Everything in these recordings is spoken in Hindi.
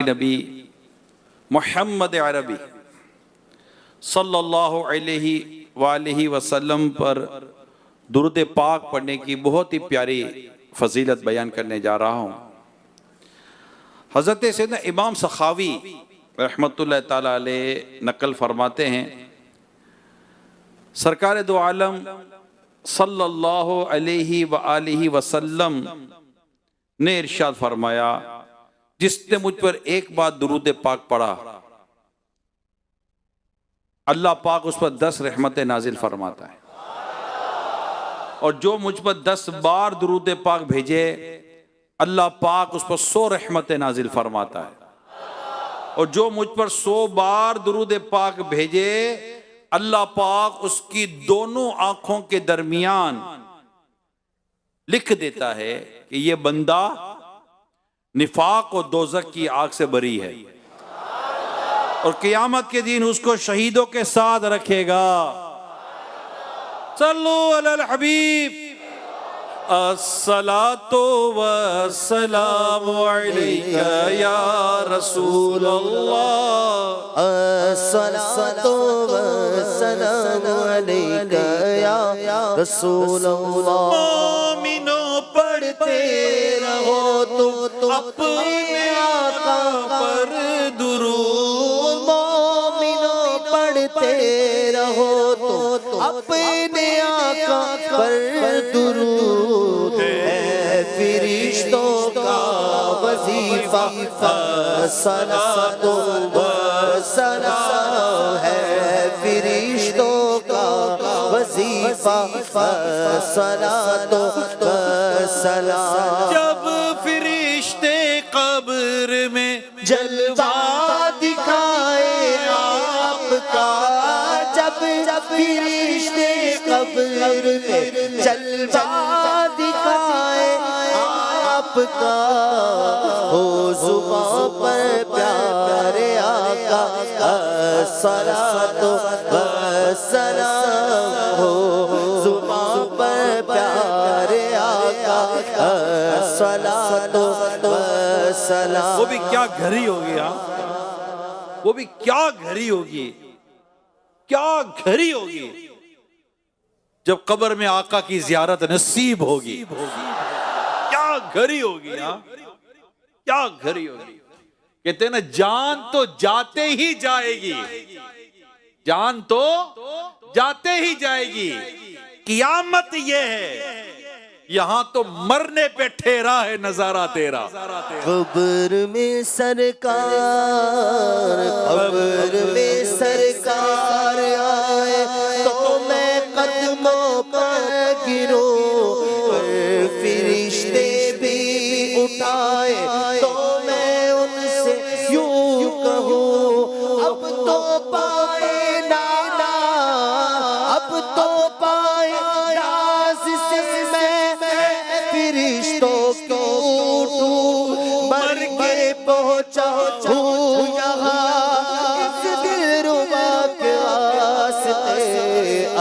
नबी मोहम्मद अरबी सल्लल्लाहु अलैहि वसल्लम पर दुरूद पाक पढ़ने की बहुत ही प्यारी फजीलत बयान करने जा रहा हूँ। हज़रत सैयदना इमाम सखावी रहमतुल्लाह ताला अलैह नकल फरमाते हैं, सरकार दो आलम सल्लल्लाहु अलैहि वसल्लम ने इरशाद फरमाया, जिसने मुझ पर एक बार दुरूद पाक पढ़ा अल्लाह पाक उस पर 10 रहमतें नाजिल फरमाता है, और जो मुझ पर 10 बार दुरूद पाक भेजे अल्लाह पाक उस पर 100 रहमतें नाजिल फरमाता है, और जो मुझ पर 100 बार दुरूद पाक भेजे अल्लाह पाक उसकी दोनों आंखों के दरमियान लिख देता है कि ये बंदा निफाक और दोज़ख की आग से बरी है, और क़यामत के दिन उसको शहीदों के साथ रखेगा। सल्लु अलल हबीब अस्सलातु वस्सलामु अलैका या रसूल अल्लाह, अस्सलातु वस्सलामु अलैका या रसूल अल्लाह। मोमिनो पढ़ते रहो तुम अपने आका पर दुरूद, मोमिनो पढ़ते रहो तुम अपने आका पर दुरूद। है फरिश्तों का वजीफा सलातो वसलाम, है फरिश्तों का वजीफा सलातो वसलाम। जब फरिश्ते कब्र में जलवा दिखाए आपका, जब फरिश्ते कब्र में जलवा दिखाए आपका, हो जुबां पर प्यारे आका सलातो वसलाम, हो जुबां पर प्यारे आका सलातो वसलाम। वो भी क्या घड़ी होगी, वो भी क्या घड़ी होगी, क्या घड़ी होगी जब कब्र में आका की जियारत नसीब होगी। क्या घड़ी होगी, क्या घड़ी होगी। कहते हैं ना, जान तो जाते ही जाएगी, जान तो जाते ही जाएगी, कियामत ये है यहां तो मरने पे ठहरा है नजारा तेरा। कब्र में सरकार, कब्र में सरकार आए तो मैं कदमों पर गिरो, फरिश्ते भी उठाए तो मैं उनसे यूं कहूं, अब तो पाए नाना, अब तो पाए नाज से मैं फरिश्तों को उठूं, मर के पहुंचा हूं यहाँ इस दिलरुबा के वास्ते।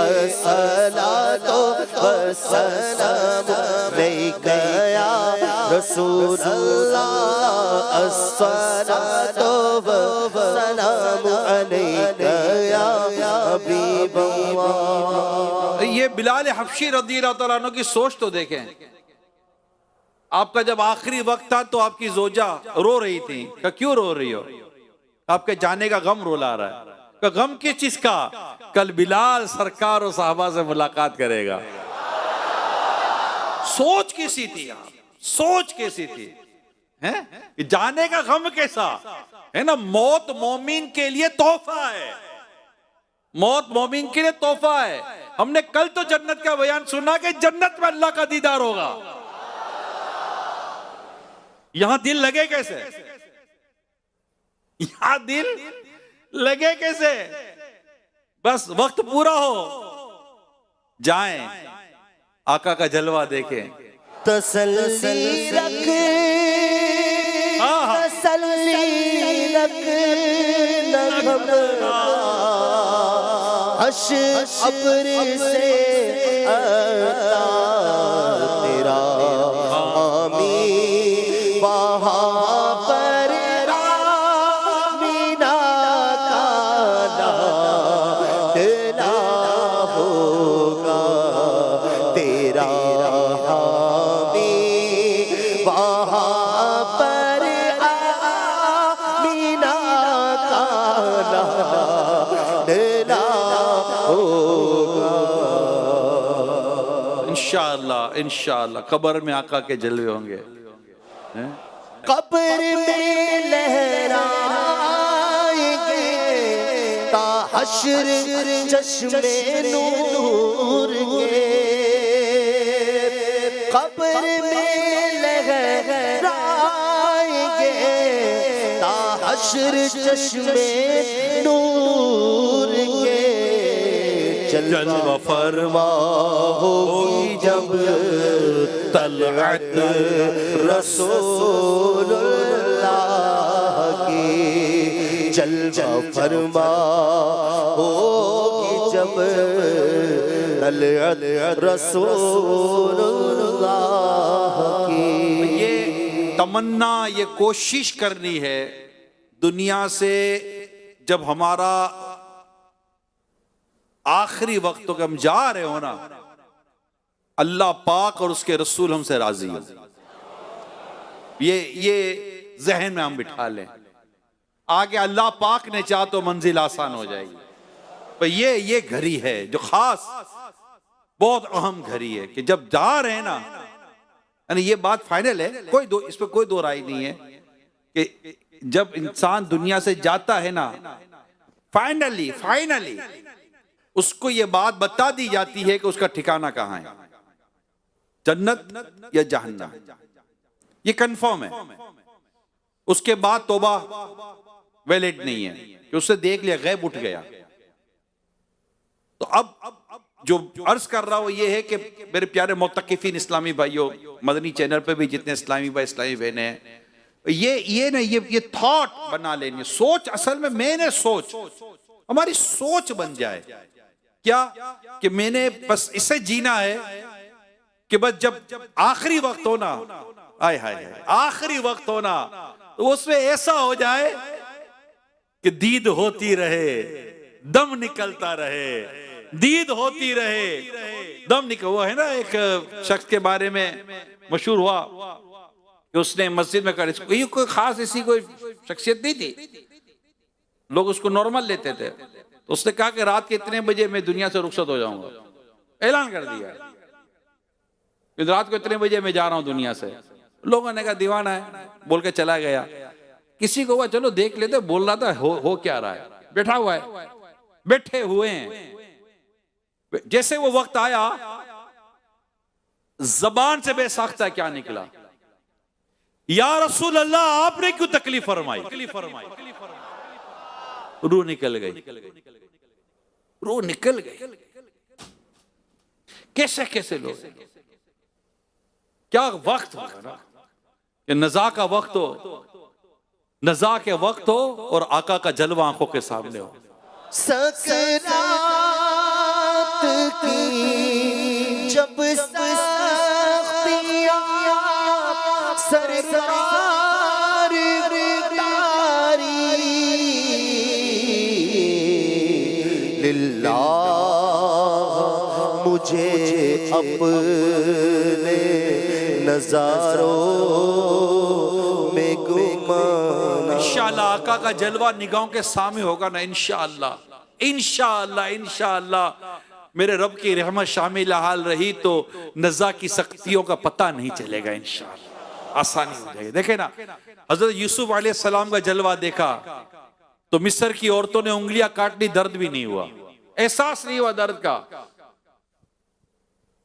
अस्सलातु वस्सलामु अलैका या रसूल अल्लाह, अस्सलातु वस्सलामु अलैका या हबीब अल्लाह। ये बिलाल हबशी रज़ियल्लाहु तआला अन्हु की सोच तो देखें। आपका जब आखिरी वक्त था तो आपकी जोजा रो रही थी, क्यों रो रही हो? आपके जाने का गम रुला रहा है। गम किस चीज का? कल बिलाल सरकार और साहबा से मुलाकात करेगा। सोच कैसी थी आप, सोच कैसी थी, हैं? जाने का गम कैसा है ना। मौत मोमिन के लिए तोहफा है, मौत मोमिन के लिए तोहफा है। हमने कल तो जन्नत का बयान सुना कि जन्नत में अल्लाह का दीदार होगा। यहां दिल लगे कैसे, यहां दिल लगे कैसे? बस वक्त पूरा हो जाएं, आका का जलवा देखें। तसल्ली रख, तसल्ली रख, न घबरा, अब्र से आता तेरा आमी वहाँ पर इंशाअल्लाह कब्र में आका के जलवे होंगे। कब्र में लहराएंगे ता हश्र चश्मे नूर के, कब्र में लहराएंगे ता हश्र चश्मे नूर के। जलवा फरमा होगी जब तलअत रसूलुल्लाह की, जलवा फरमा होगी जब तलअत रसूलुल्लाह की। ये तमन्ना, ये कोशिश करनी है दुनिया से, जब हमारा आखिरी वक्त तो हम जा रहे हो ना, अल्लाह पाक और उसके रसूल हमसे राजी हो। ये जहन में हम बिठा लें, आगे अल्लाह पाक ने चाहा तो मंजिल आसान हो जाएगी। पर ये घड़ी है जो खास बहुत अहम घड़ी है कि जब जा रहे हैं ना, यानी ये बात फाइनल है, इस पर कोई दो राय नहीं है कि जब इंसान दुनिया से जाता है ना, फाइनली उसको ये बात बता दी जाती है कि उसका ठिकाना कहां है, जन्नत या जहन्नम, ये कंफर्म है। उसके बाद तौबा वैलिड नहीं है कि उससे देख लिया गैब उठ गया। तो अब जो अर्ज कर रहा हूं ये है कि मेरे प्यारे मुत्तकिफीन इस्लामी भाइयों, मदनी चैनल पे भी जितने इस्लामी भाई इस्लामी बहने हैं, ये थॉट बना लेनी, सोच, असल में मैंने सोच, हमारी सोच बन जाए क्या कि मैंने बस इससे जीना है कि बस जब आखिरी वक्त होना, आय हाय आखिरी वक्त होना, तो उसमें ऐसा हो जाए कि दीद होती रहे, दम निकलता रहे, दीद होती रहे, दम निकल। वो है ना एक शख्स के बारे में मशहूर हुआ कि उसने मस्जिद में कर, कोई खास ऐसी कोई शख्सियत नहीं थी, लोग उसको नॉर्मल लेते थे। तो उसने कहा कि रात के इतने बजे मैं दुनिया से रुखसत हो जाऊंगा, ऐलान कर दिया कि रात को इतने बजे मैं जा रहा हूं दुनिया से। लोगों ने कहा दीवाना है, बोल के चला गया। किसी को हुआ चलो देख लेते, बोल रहा था हो क्या रहा है, बैठा हुआ है, बैठे हुए हैं। जैसे वो वक्त आया, जबान से बेसाख्ता क्या निकला, या रसूल अल्लाह आपने क्यों तकलीफ फरमाई। रूह निकल गई, रूह निकल गई। कैसे कैसे लोग, क्या वक्त होगा ना कि नज़ा का वक्त हो, नज़ा के वक्त हो और आका का जलवा आंखों के सामने हो। सकरात की जब सख्तियां सरकार तारी, लिल्लाह मुझे अपने नजारों में गुमाना। इंशाअल्लाह आका का जलवा निगाहों के सामने होगा ना, इंशाअल्लाह इंशाअल्लाह इंशाअल्लाह। मेरे रब की रहमत शामिल हाल रही तो नज़ा की सख्तियों का पता नहीं चलेगा, इंशाअल्लाह आसानी हो जाएगी। देखे ना हजरत यूसुफ अलैहिस्सलाम का जलवा देखा तो मिस्र की औरतों ने उंगलियां काट ली, दर्द भी नहीं हुआ, एहसास नहीं हुआ दर्द का।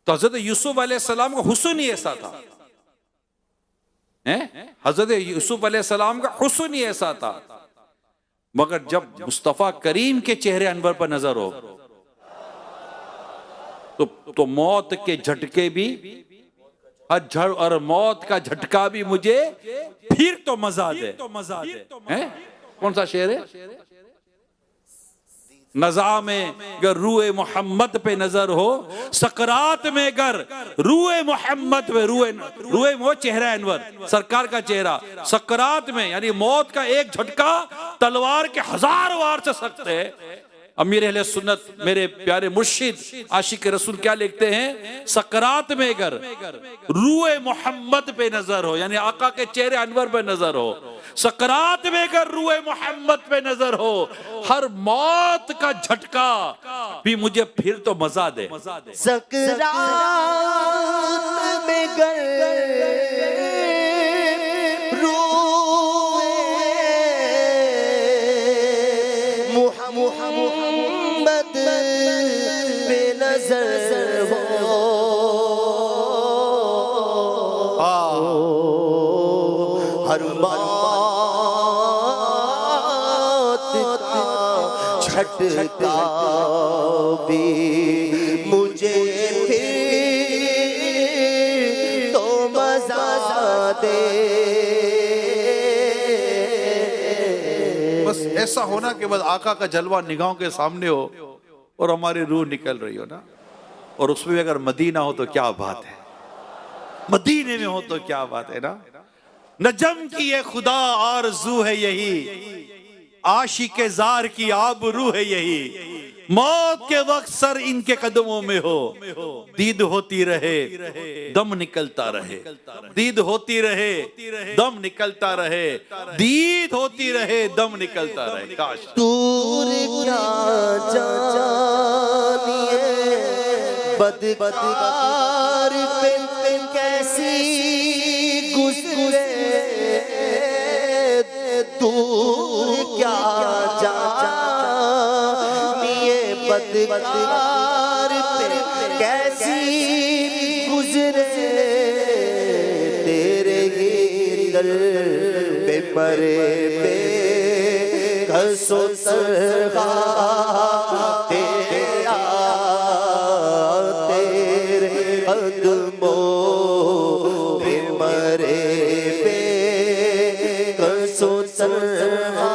तो हजरत यूसुफ अलैहिस्सलाम का हुस्न ही ऐसा था, हजरत यूसुफ अलैहिस्सलाम का हुस्न ही ऐसा था। मगर जब मुस्तफा करीम के चेहरे अनवर पर नजर हो तो मौत के झटके भी, और मौत का झटका भी मुझे फिर तो मजा दे। कौन सा शेर है? नज़ा में गर रूए मोहम्मद पे नजर हो, सकरात में गर रूए मोहम्मद पे, रूए वो चेहरा अनवर सरकार का चेहरा, सकरात में यानी मौत का एक झटका तलवार के 1000 वार से सख्त है। अमीर अहले सुन्नत मेरे प्यारे मुर्शिद आशिक रसूल क्या लिखते हैं, सकरात में गर रूए मोहम्मद पे नजर हो, यानी आका के चेहरे अनवर पे नजर हो, सकरात में गर रूए मोहम्मद पे नजर हो, हर मौत का झटका भी मुझे फिर तो मजा दे। सकरात में गर रोए मुहम्मद बेनज़र हो, हर बात का झटका भी मुझे फिर तो मजा दे। बस ऐसा होना कि बस आका का जलवा निगाहों के सामने हो और हमारी रूह निकल रही हो ना, और उसमें भी अगर मदीना हो तो क्या बात है, मदीने में हो तो क्या बात है ना। नजम की ये खुदा आरज़ू है यही, आशिक़े ज़ार की आबरू है यही, मौत के वक्त सर इनके कदमों में हो, दीद होती रहे दम निकलता रहे, दीद होती रहे दम निकलता रहे, दीद होती रहे दम निकलता रहे। काश दूर क्या जानिए बदकार पे कैसी गुज़रे, दूर क्या जानिए बदकार पे कैसी गुज़रे, तेरे ही दर पे मरे पे घसो सरहा तेरा, तेरे कदमों पे मरे पे घसो सरहा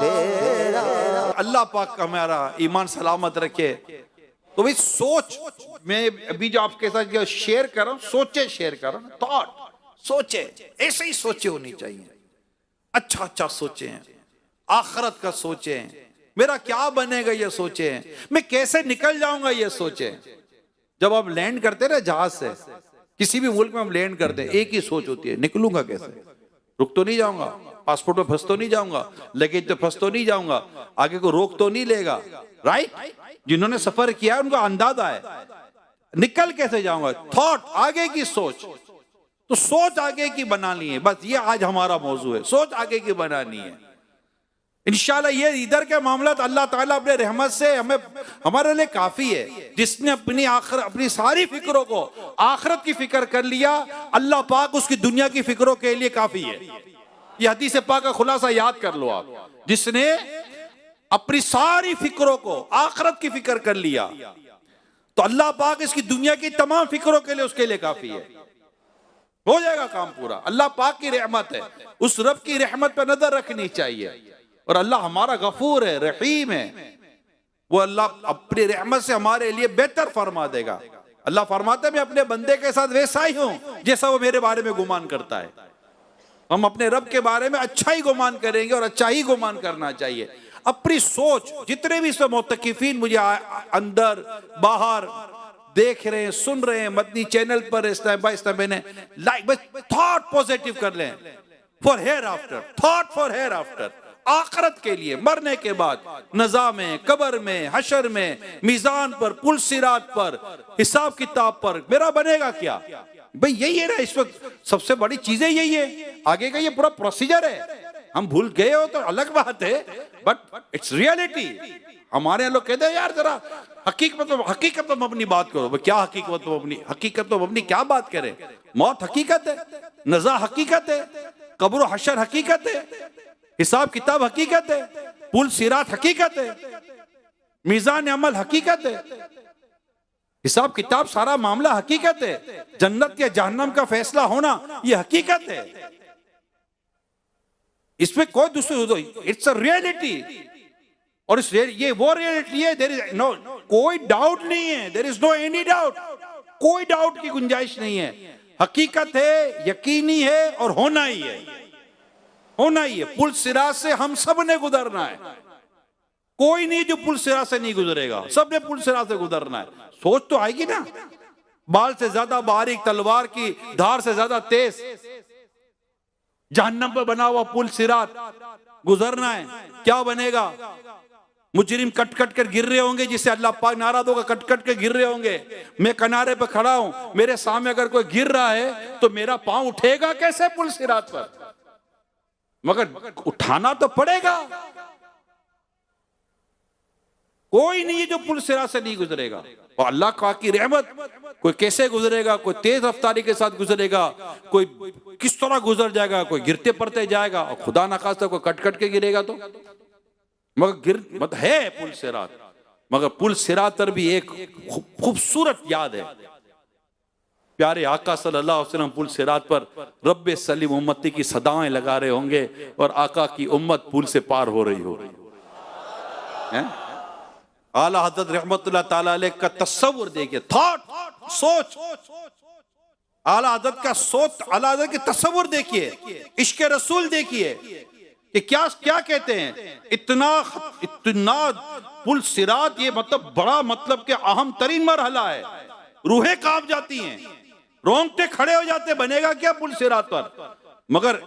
तेरा। अल्लाह पाक का हमारा ईमान सलामत रखे। तो भाई सोच, मैं अभी जो आपके साथ जो शेयर कर रहा हूं, सोचे शेयर कर रहा हूं, थॉट सोचे, ऐसे ही सोचे होनी चाहिए, अच्छा अच्छा सोचे, आखरत का सोचे, मेरा क्या बनेगा ये सोचे, मैं कैसे निकल जाऊंगा ये सोचे। जब आप लैंड करते हैं ना जहाज से, किसी भी मुल्क में हम लैंड करते हैं, एक ही सोच होती है, निकलूंगा कैसे, रुक तो नहीं जाऊंगा, पासपोर्ट में फंस तो नहीं जाऊंगा, लगेज तो फंस तो नहीं जाऊंगा, आगे को रोक तो नहीं लेगा, राइट। जिन्होंने सफर किया है उनको अंदाजा है, निकल कैसे जाऊंगा, थॉट आगे की सोच। तो सोच आगे की बनानी है, बस ये आज हमारा मौजू है, सोच आगे की बनानी है। इंशाल्लाह ये इधर के मामला अल्लाह ताला अपने रहमत से हमें हमारे लिए काफी है। जिसने अपनी सारी फिक्रों को आखिरत की फिक्र कर लिया, अल्लाह पाक उसकी दुनिया की फिक्रों के लिए काफी है। ये हदीस पाक का खुलासा याद कर लो आप, जिसने अपनी सारी फिक्रों को आखिरत की फिक्र कर लिया तो अल्लाह पाक इसकी दुनिया की तमाम फिक्रों के लिए उसके लिए काफी है, हो जाएगा काम पूरा। अल्लाह पाक की रहमत है, उस रब की रहमत पर नजर रखनी चाहिए। और अल्लाह हमारा गफूर है, रहीम है, वो अल्लाह अपनी रहमत से हमारे लिए बेहतर फरमा देगा। अल्लाह फरमाते मैं अपने बंदे के साथ वैसा ही हूं जैसा वो मेरे बारे में गुमान करता है। हम अपने रब के बारे में अच्छा ही गुमान करेंगे और अच्छा ही गुमान करना चाहिए। अपनी सोच, जितने भी इसमें मुतकिफीन मुझे अंदर बाहर देख रहे हैं, सुन रहे हैं, मदनी चैनल पर इस टाइम मैंने लाइक बस थॉट पॉजिटिव कर लें for hereafter, thought for hereafter, आखिरत के लिए, मरने के बाद नज़ा में, कब्र में, हशर में, मीजान पर, पुल सिरात पर, हिसाब किताब पर मेरा बनेगा क्या। भाई यही है ना इस वक्त सबसे बड़ी चीजें यही है, आगे का ये पूरा प्रोसीजर है। हम भूल गए हो तो अलग बात है, बट इट्स रियलिटी। हमारे यहाँ लोग कहते हैं यार जरा हकीकत तो अपनी बात करो। क्या हकीकत तो अपनी क्या बात करें। मौत हकीकत है, नज़ा हकीकत है, कब्र हशर हकीकत है, हिसाब किताब हकीकत है, पुल सिरात हकीकत है, मीज़ान अमल हकीकत है, हिसाब किताब सारा मामला हकीकत है, जन्नत या जहन्नम का फैसला होना यह हकीकत है। इसमें कोई दूसरी, इट्स अ रियलिटी। और ये वो रियलिटी है, देयर इज नो, कोई डाउट नहीं है, there is no any doubt, कोई डाउट की गुंजाइश नहीं है। हकीकत है, यकीनी है और होना ही है, होना ही है। पुल सिरात से हम सब ने गुजरना है, कोई नहीं जो पुल सिरात से नहीं गुजरेगा, सब ने पुल सिरात से गुजरना है। सोच तो आएगी ना, बाल से ज्यादा बारीक, तलवार की धार से ज्यादा तेज, जहन्नम पर बना हुआ पुल सिरात गुजरना है, क्या बनेगा। मुजरिम कट कट कर गिर रहे होंगे, जिससे अल्लाह पाक नाराज होगा, कट कट कर गिर रहे होंगे। मैं किनारे पे खड़ा हूं, मेरे सामने अगर कोई गिर रहा है तो मेरा पांव उठेगा कैसे पुल सिरात पर? मगर उठाना तो पड़ेगा। कोई नहीं है जो पुल सिरात से नहीं गुजरेगा। और अल्लाह का की रहमत, कोई कैसे गुजरेगा, कोई तेज रफ्तारी के साथ गुजरेगा, कोई किस तरह गुजर जाएगा, कोई गिरते पड़ते जाएगा, और खुदा ना खास्ता कोई कट कट के गिरेगा तो। मगर मत है पुल सिरात, मगर पुल सिरात पर भी एक खूबसूरत याद है। प्यारे आका सल्लल्लाहु अलैहि वसल्लम पुल सिरात पर रब्बे सलीम उम्मती की सदाएं लगा रहे होंगे और आका की उम्मत पुल से पार हो रही होगी। आला हज़रत रहमतुल्लाह ताला अलैह का तस्वुर देखिए, थॉट, सोच, आला हज़रत का सोच, आला हज़रत की तस्वुर देखिए, इश्क रसूल देखिए कि क्या क्या कहते हैं। इतना पुल सिरात, ये मतलब बड़ा, मतलब कि अहम तरीन मरहला है। रूहें कांप जाती हैं, रोंगटे खड़े हो जाते, बनेगा क्या पुल सिरात पर। मगर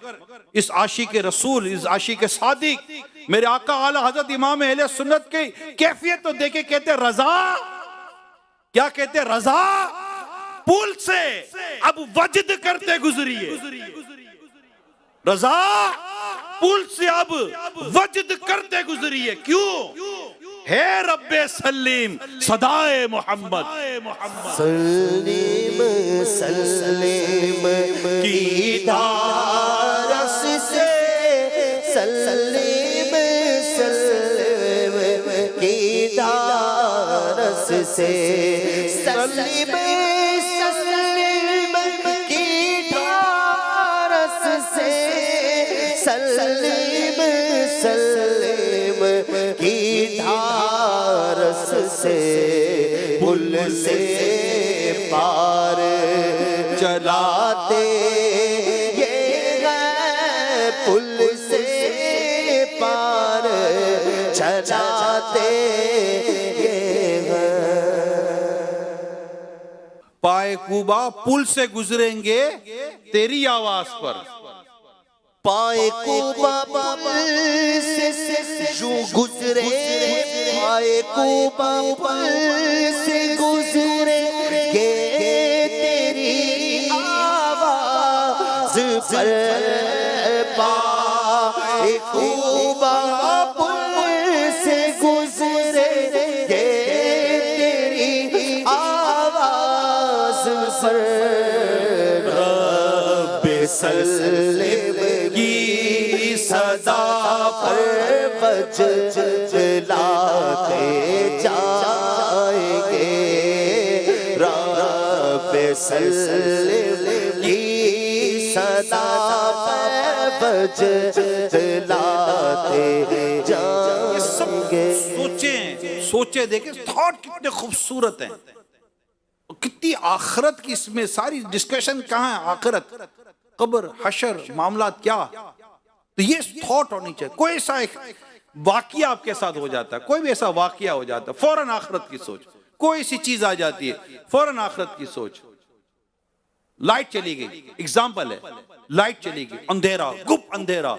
इस आशिक रसूल, इस आशिक सादिक मेरे आका आला हजरत इमाम अहले सुन्नत की कैफियत तो देखे, कहते रजा, क्या कहते, रजा पुल से अब वजद करते गुजरिए। रजा पुल से अब वजद करते गुजरिए। क्यों? है रब्बे सलीम सदाए मोहम्मद, सलीम सलीम की धारस से, सलीम सलीम की धारस से, सलीम सलीम की धारस से, सलीम सलीम की धारस से, पुल से पार चलाते ये है, पुल से पार चलाते ये है। पाए कूबा पुल से गुजरेंगे तेरी आवाज पर, पाए कूबा पुल से जो गुजरे, पाए कूबा पुल से गुजरे के तेरी आवाज पर, पाए कूबा पुल से गुजरे के तेरी आवाज पर, रब्बे सल्लिम की सदा पर बजलाते जाएंगे, रब्बे सल्लिम की सदा पर बजलाते जाएंगे। सोचे देखे, थॉट कितने खूबसूरत हैं, कितनी आखिरत की इसमें सारी डिस्कशन कहाँ है। आखिरत, कब्र, हशर, मामला क्या, तो ये थॉट होनी चाहिए। कोई ऐसा एक वाकया आपके साथ हो जाता है, कोई भी ऐसा वाकया हो जाता है, फौरन आखिरत की सोच। कोई सी चीज आ जाती है, फौरन आखिरत की सोच। लाइट चली गई, एग्जाम्पल है, लाइट चली गई, अंधेरा, गुप अंधेरा,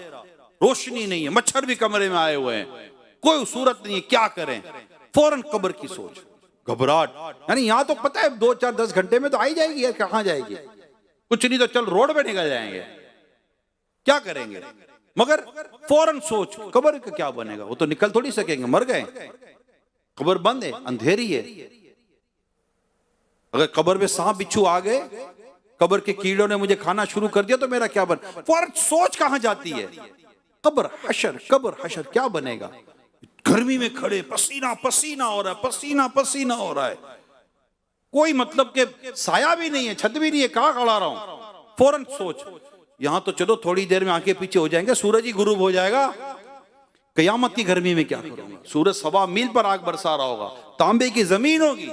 रोशनी नहीं है, मच्छर भी कमरे में आए हुए हैं, कोई सूरत नहीं है, क्या करें? फौरन कब्र की सोच, घबराहट। यानी यहां तो पता है 2, 4, 10 घंटे में तो आई जाएगी, कहां जाएगी, कुछ नहीं तो चल रोड पे निकल जाएंगे, क्या करेंगे? मगर फौरन सोच, कब्र का क्या बनेगा? वो तो निकल थोड़ी सकेंगे, मर गए, कब्र बंद है, अंधेरी है। अगर कब्र में सांप बिच्छू आ गए, कब्र के कीड़ों ने मुझे खाना शुरू कर दिया तो मेरा क्या बन? फौरन सोच कहां जाती है? कब्र हशर, कब्र हशर, क्या बनेगा? गर्मी में खड़े, पसीना पसीना हो रहा है, पसीना पसीना हो रहा है, कोई मतलब के साया भी नहीं है, छत भी नहीं है, कहां खड़ा रहा हूं? फौरन सोच, यहां तो चलो थोड़ी देर में आंखें पीछे हो जाएंगे, सूरज ही गुरूब हो जाएगा, कयामत की गर्मी में क्या करूंगा? सूरज 1.25 मील पर आग बरसा रहा होगा, तांबे की जमीन होगी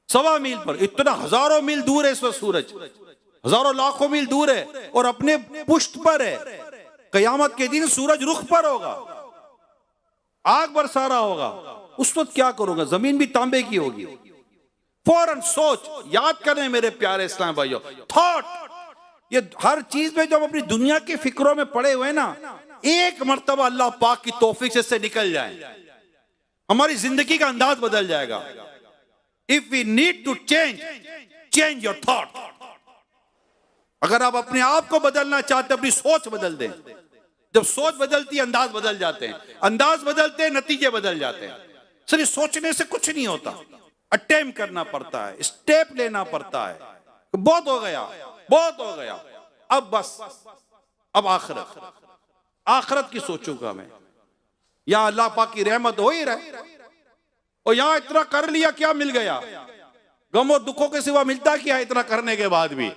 1.25 मील पर, इतना हजारों मील दूर है इस वक्त सूरज, हजारों लाखों मील दूर है और अपने पुष्ट पर है। कयामत के दिन सूरज रुख पर होगा, आग बरसा रहा होगा, उस वक्त क्या करूंगा? जमीन भी तांबे की होगी। फौरन सोच, याद करें मेरे प्यारे इस्लाम भाइयों, थॉट, ये हर चीज में जो हम अपनी दुनिया की फिक्रों में पड़े हुए ना, एक मर्तबा अल्लाह पाक की तौफीक से निकल जाए, हमारी जिंदगी का अंदाज बदल जाएगा। If we need to change your thought. अगर आप अपने आप को बदलना चाहते, अपनी सोच बदल दें। जब सोच बदलती है अंदाज बदल जाते हैं, अंदाज बदलते हैं नतीजे बदल जाते हैं। सिर्फ सोचने से कुछ नहीं होता, अटेम्प्ट करना पड़ता है, स्टेप लेना पड़ता है। बहुत हो गया, बहुत हो गया, अब बस, अब आखिरत की सोचूंगा मैं। या अल्लाह पाक की रहमत हो ही रहे, और यहां इतना कर लिया, क्या मिल गया? गम और दुखों के सिवा मिलता क्या इतना करने के बाद भी?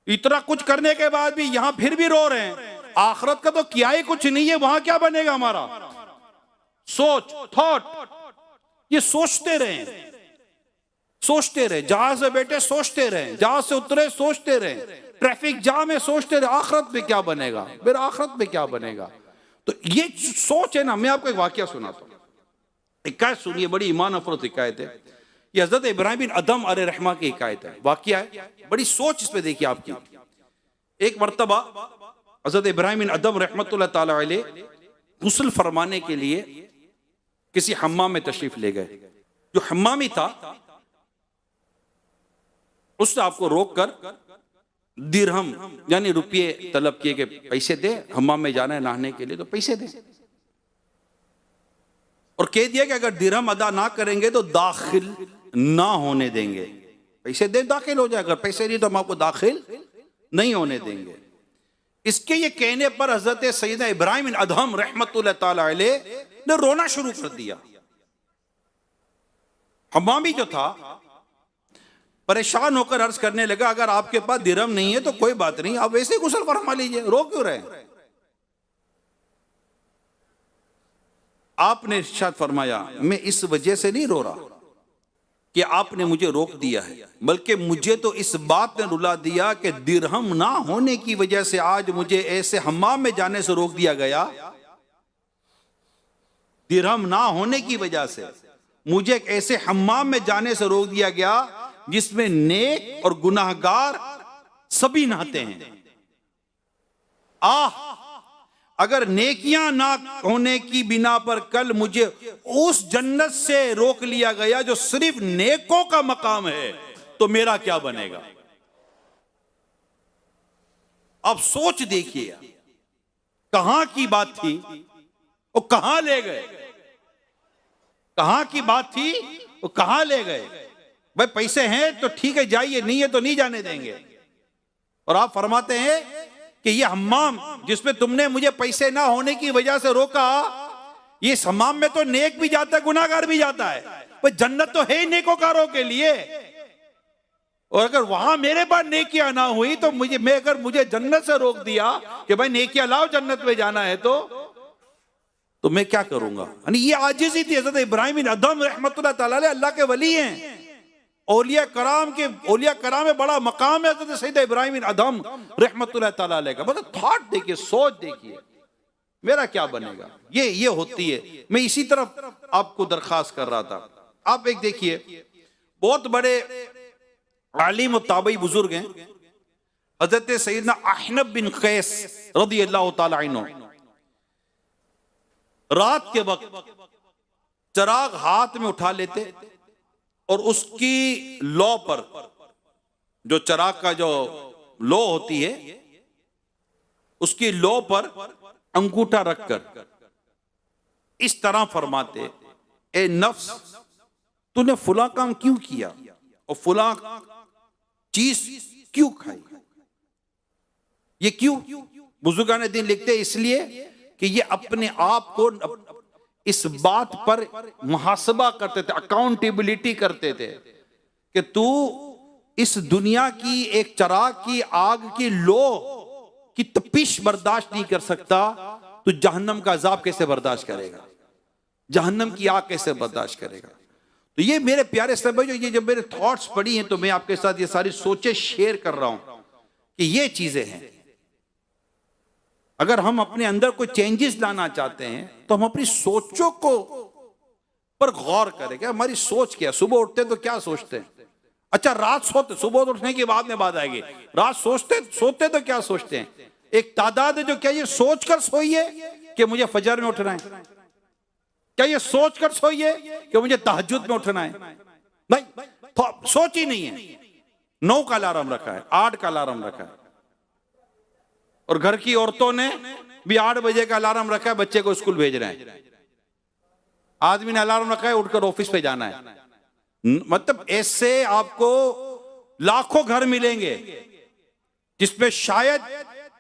इतना कुछ करने के बाद भी यहां फिर भी रो रहे हैं। आखिरत का तो क्या ही कुछ नहीं है, वहां क्या बनेगा हमारा? सोच, थॉट, ये सोचते रहे, सोचते रहे। जहाज से बैठे सोचते रहे, जहाज से उतरे सोचते रहे, ट्रैफिक जाम है सोचते रहे, आखिरत पे क्या बनेगा, फिर आखिरत पे क्या बनेगा? तो ये सोच है ना। मैं आपको एक वाकया सुनाता हूं, हिकायत सुनिए, बड़ी ईमान अफरोज हिकायत है। ये हजरत इब्राहिम बिन अदम अलैहिर्रहमा की हिकायत है, वाकया है, बड़ी सोच इसमें देखिए आपकी। एक मर्तबा हजरत इब्राहिम बिन अदम रहमतुल्लाह ताला अलैह गुस्ल फरमाने के लिए किसी हम्माम में तशरीफ ले गए। जो हम्मामी था उसने आपको रोक कर दिरहम यानी रुपये तलब किए कि पैसे दे, हम्माम में जाना है नहाने के लिए तो पैसे दे, और कह दिया कि अगर दिरहम अदा ना करेंगे तो दाखिल ना होने देंगे। पैसे दे दाखिल हो जाए, अगर पैसे नहीं तो हम आपको दाखिल नहीं होने देंगे। इसके ये कहने पर हजरत सैयदना इब्राहिम बिन अदहम रहमतुल्लाह ताला अलैह ने रोना शुरू कर दिया। हम्मामी जो था परेशान होकर अर्ज करने लगा, अगर आपके पास दिरहम नहीं है तो कोई बात नहीं, आप वैसे ही गुस्ल फरमा लीजिए, रो क्यों रहे? आपने इरशाद फरमाया, मैं इस वजह से नहीं रो रहा कि आपने मुझे रोक दिया है, बल्कि मुझे तो इस बात ने रुला दिया कि दिरहम ना होने की वजह से आज मुझे ऐसे हम्माम में जाने से रोक दिया गया। दिरहम ना होने की वजह से मुझे एक ऐसे हम्माम में जाने से रोक दिया गया जिसमें नेक और गुनाहगार सभी नहाते हैं। अगर नेकियां ना होने की बिना पर कल मुझे उस जन्नत से रोक लिया गया जो सिर्फ नेकों का मकाम है, तो मेरा क्या बनेगा? अब सोच देखिए, कहां की बात थी और कहां ले गए, कहां की बात थी और कहां ले गए। भाई पैसे हैं तो ठीक है जाइए, नहीं है तो नहीं जाने देंगे। और आप फरमाते हैं कि ये हम्माम जिसमें तुमने मुझे पैसे ना होने की वजह से रोका, ये हम्माम में तो नेक भी जाता है, गुनाहगार भी जाता है। भाई जन्नत तो है ही नेकोकारों के लिए, और अगर वहां मेरे पास नेकियां ना हुई तो अगर मुझे जन्नत से रोक दिया कि भाई नेकियां लाओ जन्नत में जाना है, तो मैं क्या करूंगा? यानी ये आजिज़ी थी हज़रत इब्राहिम बिन अदम रहमतुल्लाह ताला अलैह, अल्लाह के वली हैं, औलिया कराम में बड़ा मकाम है हज़रत सैयद इब्राहिम बिन अदम रहमतुल्लाह ताला अलैह का। मतलब थॉट देखिए, सोच देखिए, मेरा क्या बनेगा? ये होती है। मैं इसी तरफ आपको दरखास्त कर रहा था। आप एक देखिए, बहुत बड़े आलिम और ताबई बुजुर्ग हैं हज़रत सैयदना अहनब बिन कैस रज़ियल्लाहु ताला अन्हु। रात के वक्त चिराग हाथ में उठा लेते और उसकी लौ पर, जो चिराग का जो लौ होती है, उसकी लौ पर अंगूठा रखकर इस तरह फरमाते, ए नफ्स, तूने फुला काम क्यों किया और फुला चीज क्यों खाई? ये क्यों? बुजुर्गान दीन लिखते इसलिए कि ये अपने आप को इस बात पर मुहासबा करते थे, अकाउंटेबिलिटी करते थे कि तू इस दुनिया की एक चिराग की आग की लो की तपिश बर्दाश्त नहीं कर सकता, तो जहन्नम का अजाब कैसे बर्दाश्त करेगा? जहन्नम की आग कैसे बर्दाश्त करेगा? तो ये मेरे प्यारे सब भाई, ये जब मेरे थॉट्स पड़ी हैं तो मैं आपके साथ ये सारी सोचें शेयर कर रहा हूं कि ये चीजें हैं। अगर हम अपने अंदर कोई चेंजेस लाना चाहते हैं तो हम अपनी सोचों को पर गौर करें कि हमारी सोच क्या है। सुबह उठते हैं तो क्या सोचते हैं? अच्छा, रात सोते, सुबह उठने की बाद में बात आएगी, रात सोते तो क्या सोचते हैं? एक तादाद है जो क्या ये सोचकर सोइए कि मुझे फजर में उठना है, क्या ये सोचकर सोइए कि मुझे तहज्जुद में उठना है? भाई सोच ही नहीं है। 9 का अलार्म रखा है, 8 का अलार्म रखा है, और घर की औरतों ने भी 8 बजे का अलार्म रखा है, बच्चे को स्कूल भेज रहे हैं। आदमी ने अलार्म रखा है उठकर ऑफिस पे जाना है। मतलब ऐसे आपको लाखों घर मिलेंगे जिसमें शायद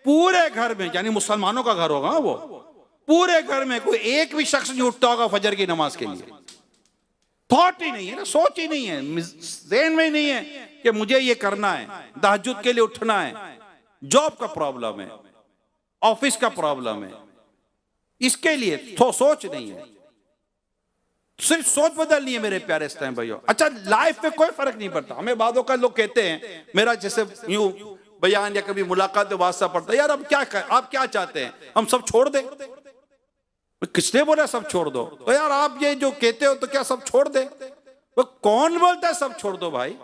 पूरे घर में, यानी मुसलमानों का घर होगा वो, पूरे घर में कोई एक भी शख्स नहीं उठता होगा फजर की नमाज के लिए। थॉट ही नहीं है ना, सोच ही नहीं है, ज़हन में ही नहीं है कि मुझे ये करना है, तहज्जुद के लिए उठना है। जॉब का प्रॉब्लम है, ऑफिस का प्रॉब्लम है, इसके लिए तो सोच नहीं है। सिर्फ सोच बदलनी है मेरे प्यारे इस्लामी भाइयों। अच्छा, लाइफ में कोई फर्क नहीं पड़ता। हमें बादों का लोग कहते हैं, मेरा जैसे यूं बयान या कभी मुलाकात में वास्ता पड़ता है, यार अब क्या आप क्या चाहते हैं, हम सब छोड़ दें? किसने बोला सब छोड़ दो? तो यार आप ये जो कहते हो तो क्या सब छोड़ दे? वो कौन बोलता है सब छोड़ दो भाई?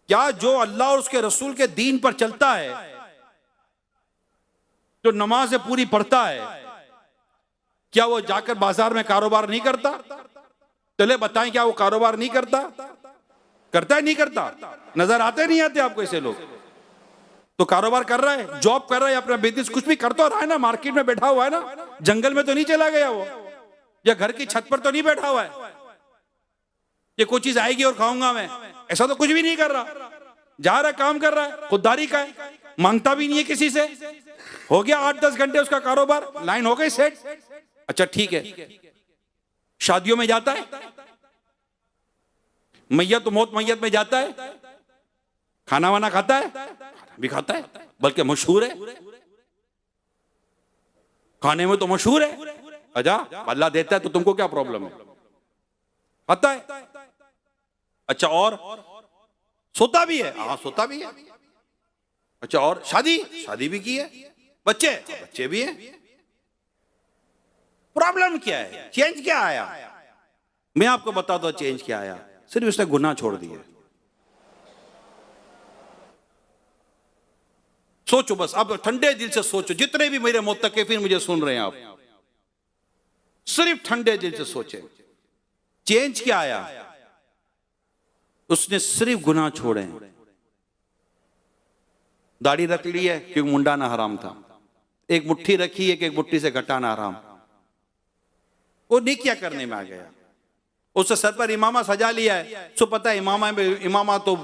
क्या जो अल्लाह और उसके रसूल के दीन पर चलता है, जो नमाज़ें पूरी पढ़ता है, क्या वो जाकर बाजार में कारोबार नहीं करता? चले बताएं, क्या वो कारोबार नहीं करता? करता है नहीं करता? नजर आते नहीं आते आपको ऐसे लोग? तो कारोबार कर रहा है, जॉब कर रहा है, अपना बिजनेस कुछ भी कर तो रहा है ना, मार्केट में बैठा हुआ है ना, जंगल में तो नहीं चला गया वो, या घर की छत पर तो नहीं बैठा हुआ है ये कोई चीज आएगी और खाऊंगा मैं, ऐसा तो कुछ भी नहीं कर रहा। जा रहा है, काम कर रहा है, खुददारी का है, मांगता भी नहीं है किसी से। हो गया 8-10 घंटे उसका कारोबार, लाइन हो गई सेट। अच्छा ठीक है, शादियों में जाता है, मैयत मौत मैयत में जाता है, खाना वाना खाता है, भी खाता है, बल्कि मशहूर है, खाने में तो मशहूर है। अच्छा, अल्लाह देता है तो तुमको क्या प्रॉब्लम है? खाता है। अच्छा, और सोता भी है? हाँ सोता भी है। अच्छा, और शादी भी की है, बच्चे भी हैं। प्रॉब्लम क्या है? चेंज क्या आया? मैं आपको बताता हूं चेंज क्या आया। सिर्फ उसने गुनाह छोड़ दिए। सोचो बस, अब ठंडे दिल से सोचो, जितने भी मेरे मुत्तकिफीन मुझे सुन रहे हैं, आप सिर्फ ठंडे दिल से सोचे, चेंज क्या आया? उसने सिर्फ गुनाह छोड़े। दाढ़ी रख ली है क्योंकि मुंडाना हराम था, एक मुट्ठी रखी है कि एक मुट्ठी से घटाना हराम, वो नेकिया करने में आ गया। उससे सर पर इमामा सजा लिया है, सो पता है इमामा तो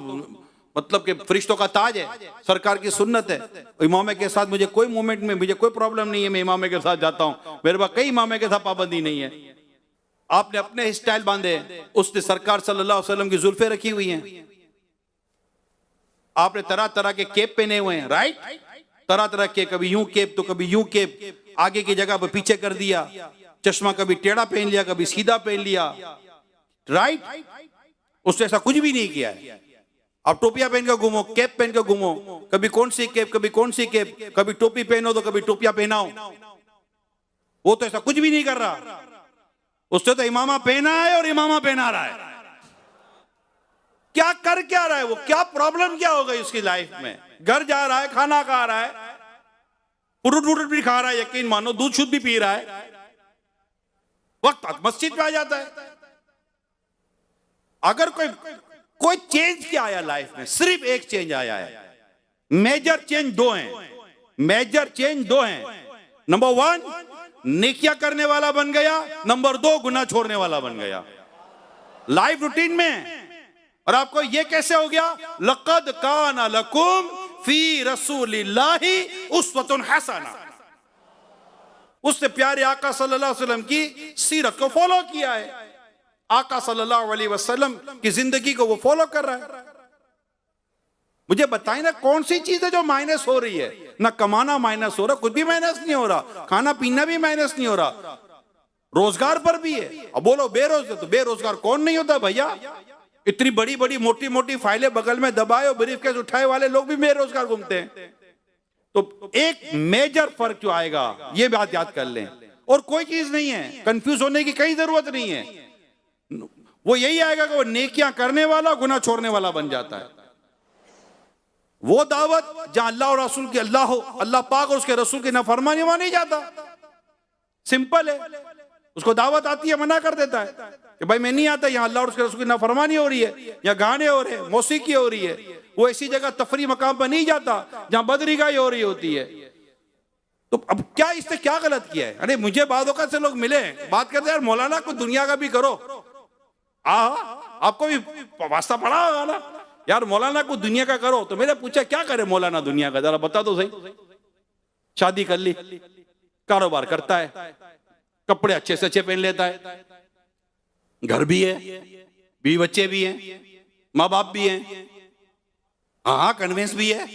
मतलब कि फरिश्तों का ताज है, सरकार की सुन्नत है। इमामे के साथ मुझे कोई मोमेंट में मुझे कोई प्रॉब्लम नहीं है, मैं इमामे के साथ जाता हूं, मेरे पास कई इमामे के साथ पाबंदी नहीं है। आपने अपने स्टाइल बांधे, उसने सरकार सल्लल्लाहु अलैहि वसल्लम की जुल्फे रखी हुई हैं, आपने तरह तरह के केप पहने हुए हैं, राइट, तरह तरह के, कभी यूं केप तो कभी यूं केप, आगे की जगह पर पीछे कर दिया, चश्मा कभी टेढ़ा पहन लिया कभी सीधा पहन लिया, राइट। उसने ऐसा कुछ भी नहीं किया है। आप टोपियां पहन के घूमो, कैप पहन के घूमो, कभी कौन सी कैप कभी कौन सी कैप, कभी टोपी पहनो तो कभी टोपियां पहनाओ, वो तो ऐसा कुछ भी नहीं कर रहा। उसने तो इमामा पहना है और इमामा पहना रहा है। क्या कर क्या रहा है वो? क्या प्रॉब्लम क्या हो गई उसकी लाइफ में? घर जा रहा है, खाना खा रहा है, फ्रूट व्रूट भी खा रहा है, यकीन मानो दूध शुद्ध भी पी रहा है, वक्त मस्जिद पे आ जाता है। अगर कोई चेंज क्या आया लाइफ में? सिर्फ एक चेंज आया है। मेजर चेंज दो हैं, मेजर चेंज दो हैं। नंबर 1 नेकिया करने वाला बन गया, नंबर 2 गुनाह छोड़ने वाला बन गया लाइफ रूटीन में। और आपको ये कैसे हो गया? लक़द काना लकुम फी रसूलिल्लाहि उस्वतुन हसना। उसने प्यारे आका सल्लल्लाहु अलैहि वसल्लम की सीरत को फॉलो किया है, आका सल्लल्लाहु अलैहि वसल्लम की जिंदगी को वो फॉलो कर रहा है। मुझे बताएं ना, कौन सी चीज है जो माइनस हो रही है? ना कमाना माइनस हो रहा, कुछ भी माइनस नहीं हो रहा, खाना पीना भी माइनस नहीं हो रहा, रोजगार पर भी है। अब बोलो बेरोजगार, तो बेरोजगार कौन नहीं होता भैया? इतनी बड़ी बड़ी मोटी मोटी फाइलें बगल में दबाए और ब्रीफकेस उठाए वाले लोग भी बेरोजगार घूमते हैं। तो एक मेजर फर्क जो आएगा, ये बात याद कर लें, और कोई चीज नहीं है, कंफ्यूज होने की कई जरूरत नहीं है। वो यही आएगा कि वो नेकियां करने वाला गुनाह छोड़ने वाला बन जाता है। वो दावत जहां अल्लाह और रसूल की अल्लाह पाक और उसके रसूल की नाफरमानी मानी जाता। सिंपल है, उसको दावत आती है, मना कर देता है कि भाई मैं नहीं आता, यहाँ अल्लाह और उसके रसूल की नाफरमानी हो रही है, यहाँ गाने हो रहे हैं, मौसीकी हो रही है। वो ऐसी जगह तफरी मकाम पर नहीं जाता जहां बदरीगाही हो रही होती है। तो अब क्या इसने क्या गलत किया है? अरे मुझे बाद औक़ात से लोग मिले, बात करते यार मौलाना कुछ दुनिया का भी करो। आपको भी वास्ता पड़ा होगा ना यार, मौलाना कुछ दुनिया का करो। तो मैंने पूछा क्या करे मौलाना दुनिया का, जरा बता दो सही। शादी कर ली, कारोबार करता है, कपड़े अच्छे से अच्छे पहन लेता है, घर भी है, बीवी बच्चे भी हैं, माँ बाप भी हैं, हाँ कन्वेंस भी है,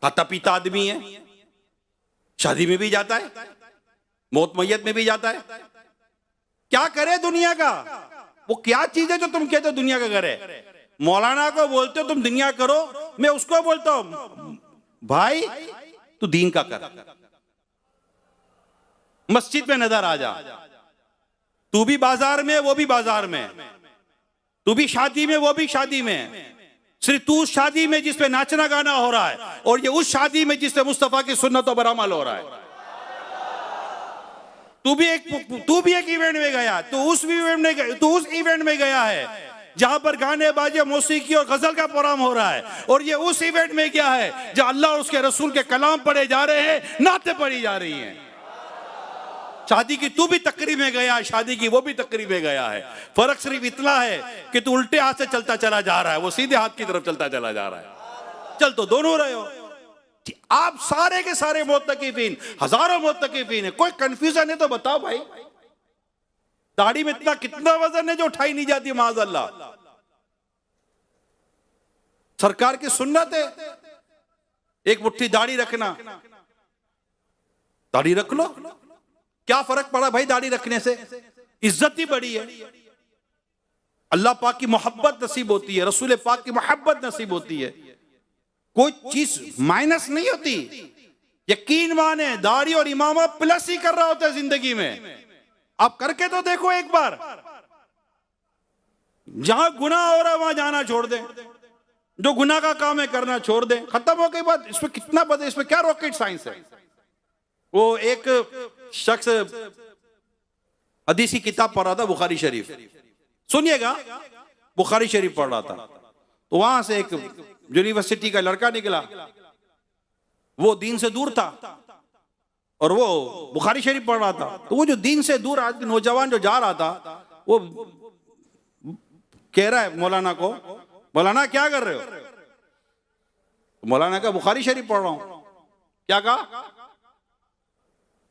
खाता पीता आदमी है, शादी में भी जाता है, मौत मैयत में भी जाता है। क्या करे दुनिया का? वो क्या चीज है जो तुम कहते हो दुनिया का करे? मौलाना को बोलते हो तुम दुनिया करो, मैं उसको बोलता हूं भाई तू दीन का कर, मस्जिद में नजर आ जा। तू भी बाजार में, वो भी बाजार में, तू भी शादी में, वो भी शादी में। सिर्फ तू उस शादी में जिसपे नाचना गाना हो रहा है, और ये उस शादी में जिसपे मुस्तफा की सुन्नतों पर अमल हो रहा है। तू भी एक इवेंट में गया, तू उस इवेंट में गया है जहां पर गाने बाजे मौसीकी और गजल का प्रोग्राम हो रहा है, और ये उस इवेंट में क्या है जहां अल्लाह और उसके रसूल के कलाम पढ़े जा रहे हैं, नाते पढ़ी जा रही हैं। शादी की तू भी तकरीब में गया, शादी की वो भी तकरीब में गया है। फर्क सिर्फ इतना है कि तू उल्टे हाथ से चलता चला जा रहा है, वो सीधे हाथ की तरफ चलता चला जा रहा है। चल तो दोनों रहे हो। आप सारे के सारे मुत्तकीफीन, हजारों मुत्तकीफीन है, कोई कंफ्यूजन है तो बताओ भाई। दाढ़ी में इतना कितना वजन है जो उठाई नहीं जाती माज़अल्लाह। सरकार की सुन्नत है एक मुट्ठी दाढ़ी रखना, दाढ़ी रख लो, क्या फर्क पड़ा भाई दाढ़ी रखने से? इज्जत ही बड़ी है, अल्लाह पाक की मोहब्बत नसीब होती है, रसूल पाक की मोहब्बत नसीब होती है, कोई चीज माइनस नहीं होती। यकीन माने दाढ़ी और इमामा प्लस ही कर रहा होता है जिंदगी में। आप करके तो देखो एक बार, जहां गुनाह हो रहा है वहां जाना छोड़ दें, जो गुनाह का काम है करना छोड़ दें, खत्म हो गई बात। इसमें कितना बदल, इसमें क्या रॉकेट साइंस है? वो एक शख्स हदीसी किताब पढ़ रहा था, बुखारी शरीफ, सुनिएगा, बुखारी शरीफ पढ़ रहा था, तो वहां से एक यूनिवर्सिटी का लड़का निकला, वो दीन से दूर था और वो बुखारी शरीफ पढ़ रहा था। तो वो जो दीन से दूर आदमी नौजवान जो जा रहा था, वो कह रहा है मौलाना को, मौलाना क्या कर रहे हो? तो मौलाना का बुखारी शरीफ पढ़ रहा हूं। क्या कहा?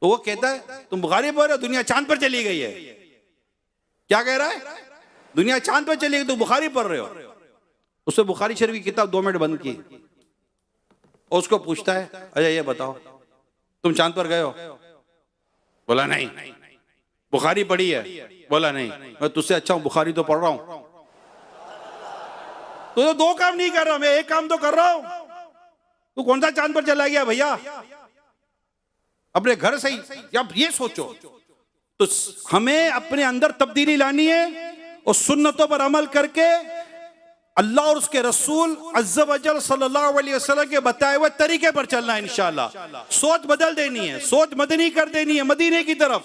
तो वो कहता है तुम बुखारी पढ़ रहे हो, दुनिया चांद पर चली गई है। क्या कह रहा है? दुनिया चांद पर चली गई, तुम बुखारी पढ़ रहे हो। उसने बुखारी शरीफ की किताब 2 मिनट बंद की और उसको पूछता है, अच्छा ये बताओ तुम चांद पर गए हो? बोला नहीं। बुखारी पढ़ी है? बोला नहीं। मैं तुझसे अच्छा हूं, बुखारी तो पढ़ रहा हूं। तो 2 काम नहीं कर रहा, मैं एक काम तो कर रहा हूं। तू कौन सा चांद पर चला गया भैया? अपने घर से ही आप ये सोचो। तो हमें अपने अंदर तब्दीली लानी है और सुन्नतों पर अमल करके अल्लाह और उसके रसूल अज़्ज़ा वजल सल्लल्लाहु अलैहि वसल्लम के बताए हुए तरीके पर चलना है। इंशाअल्लाह सोच बदल देनी है, सोच मदनी कर देनी है, मदीने की तरफ।